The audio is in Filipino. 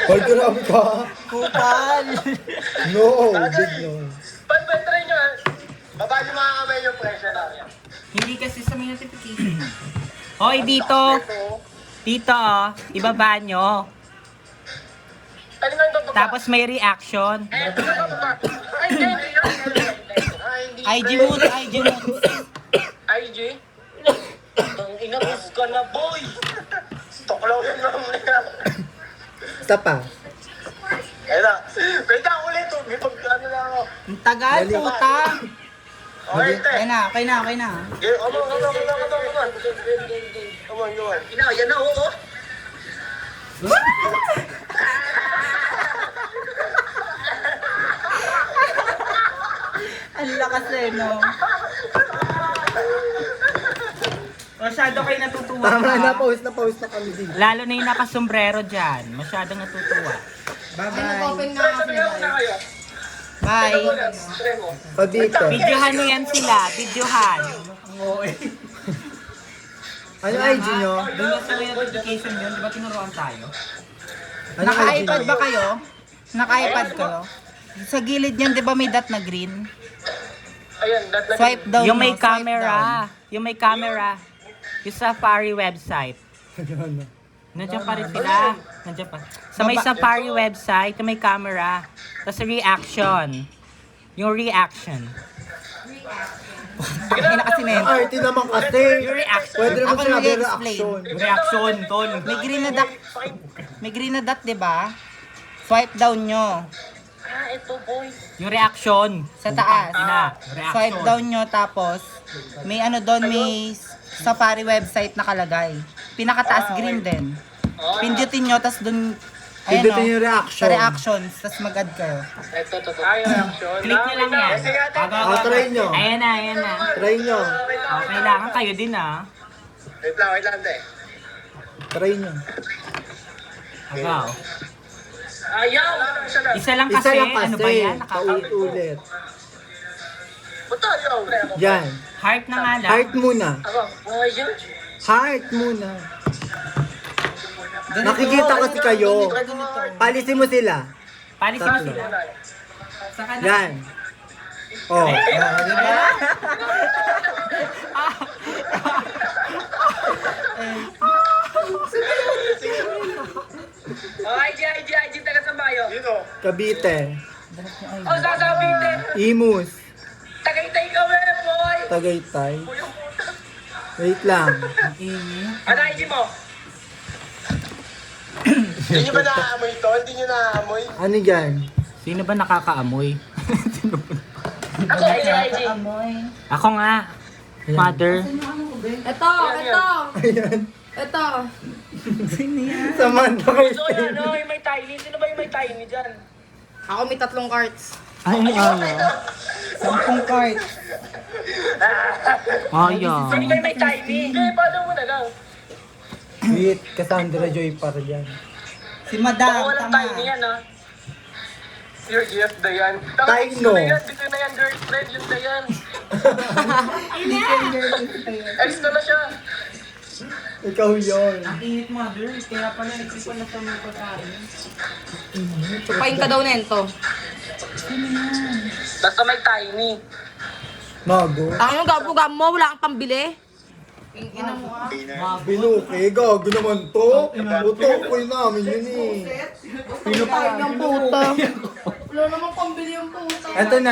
Hold grabe ka. Kupal. No, big no. Pag-try nyo, baba nyo mga kamay yung pressure na. Hindi kasi sa may notification. Hoy, dito. Dito, ibaba nyo. Ano nga ito? Tapos may reaction. Ay, hindi yun. IG mode, IG mode. IG? Ang inabos ka na, boy! Toklaw yun lang nila. Isa pa. Ayun na. Wait lang, ulit. May pag-ano na ako. Ang tagal, Dali. puta. Okay, te. Okay na, okay na, okay na. Come on. Yan na, oo. Ang lakas eh, no? Masyado kayo natutuwa. Tama ha? na, pause na kami din. Lalo na yung nakasombrero dyan. Masyadong natutuwa. Open na ako. Sabihan ko na kayo. Bye. Try mo. Pabito. Videohan mo yan sila. Videohan. Ano IG nyo? Doon na sa may notification yun. Di ba tinuruan tayo? Ano Naka-iPad IG ba nyo? kayo? Naka-iPad kayo? Sa gilid yan, di ba may dot na green? Ayan, Swipe down Yung mo, may swipe camera. down. Yung may camera. Yung Safari website. Nandiyan pa rin sila. Nandiyan pa. Sa may Safari website, yung may camera. Tapos reaction. Yung reaction. Pakina kasi na yun. Arty naman kasi. Yung reaction. Pwede naman Ako sinabi nag-explain. reaction. Reaction, tol. May green na dot. May green na dot, di ba? Swipe down nyo. Ito, boy. Yung reaction. Sa taas. Swipe down nyo, tapos may ano doon, may Safari website nakalagay. Pinakataas green din. Pindutin nyo, tapos doon, ayan Pindutin o, yung reaction. sa reactions, tapos mag-add kayo. Ito. Ay, reaction. Click nyo lang yan. Try nyo. Ayan na, ayan na. Try nyo. Kailangan kayo din Wait lang, te. Try nyo. Agaw. Ayaw! Isa lang Isa kasi, lang kasi. ano ba yan? Paulit-ulit. Ba't ayaw? Yan. Heart na nga lang. Heart muna. Ako, ayaw. Heart muna. Nakikita kasi kayo. Palisin mo sila. Palisin mo Tatlo. sila. Saka na. Yan. Oh. Oh, IG, taga Sambayo. Dito. Cavite. Oh, sasabihin. Imus. Tagaytay kami, boy! Tagaytay. Wait lang. Ano IG mo? Hindi nyo ba naaamoy ito? Hindi nyo naaamoy? Ano yan? Sino ba nakakaamoy? Ako, IG. Ako nga. Mother. Ito. Ayan. Ito. Samantha kayo. So, yan, oh, yung may tiny. Sino ba yung may tiny dyan? Ako may 3 cards. Ay, ano? 10 cards. Ayan. Sino ba yung may tiny? Hindi, paano mo na lang? Wait, Cassandra Joy para yan. Si Baka Madam, walang tiny yan, ha? Your GF Dayan. Tiny, Ex ko no? na yan, dito na yan, girlfriend, yung Dayan. Ex ko na siya. Ikaw yun. Ang init, Mother. Kaya pala, nagsipan na sa mga pagkain. Pain ka daw nento. Basta may tiny. Mago. Ang gabuga mo, wala kang pambili. Binuki, gago naman to. Utokoy namin yun eh. Pinapay ng puta. Wala namang pambili yung puta. Eto na.